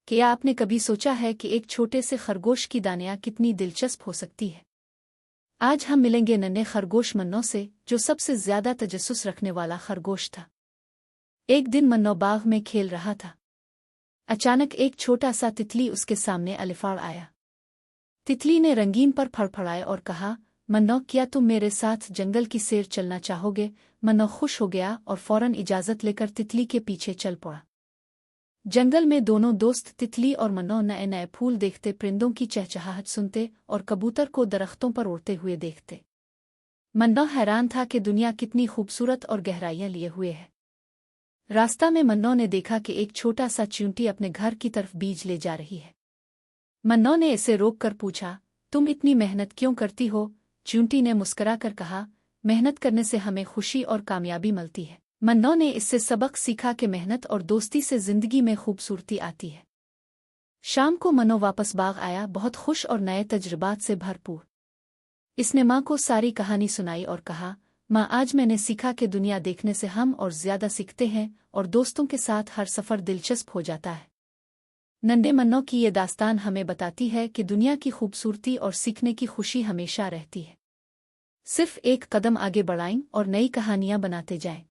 क्या आपने कभी सोचा है कि एक छोटे से खरगोश की दानियाँ कितनी दिलचस्प हो सकती है? आज हम मिलेंगे नन्हे खरगोश मन्नो से, जो सबसे ज्यादा तजस्सुस रखने वाला खरगोश था। एक दिन मन्नो बाग में खेल रहा था। अचानक एक छोटा सा तितली उसके सामने अलिफाड़ आया। तितली ने रंगीन पर फड़फड़ाए और कहा, मन्नो, क्या तुम मेरे साथ जंगल की सैर चलना चाहोगे? मन्नो खुश हो गया और फौरन इजाजत लेकर तितली के पीछे चल पड़ा। जंगल में दोनों दोस्त तितली और मन्नो नए नए फूल देखते, परिंदों की चहचहाहट सुनते और कबूतर को दरख्तों पर उड़ते हुए देखते। मन्नो हैरान था कि दुनिया कितनी खूबसूरत और गहराइयां लिए हुए है। रास्ता में मन्नो ने देखा कि एक छोटा सा चींटी अपने घर की तरफ बीज ले जा रही है। मन्नो ने इसे रोककर पूछा, तुम इतनी मेहनत क्यों करती हो? चींटी ने मुस्कुराकर कहा, मेहनत करने से हमें खुशी और कामयाबी मिलती है। मन्नो ने इससे सबक सीखा कि मेहनत और दोस्ती से जिंदगी में खूबसूरती आती है। शाम को मन्नो वापस बाग आया, बहुत खुश और नए तजुर्बात से भरपूर। इसने माँ को सारी कहानी सुनाई और कहा, माँ, आज मैंने सीखा कि दुनिया देखने से हम और ज्यादा सीखते हैं और दोस्तों के साथ हर सफर दिलचस्प हो जाता है। नन्हे मन्नो की ये दास्तान हमें बताती है कि दुनिया की खूबसूरती और सीखने की खुशी हमेशा रहती है। सिर्फ एक कदम आगे बढ़ाएं और नई कहानियां बनाते जाएं।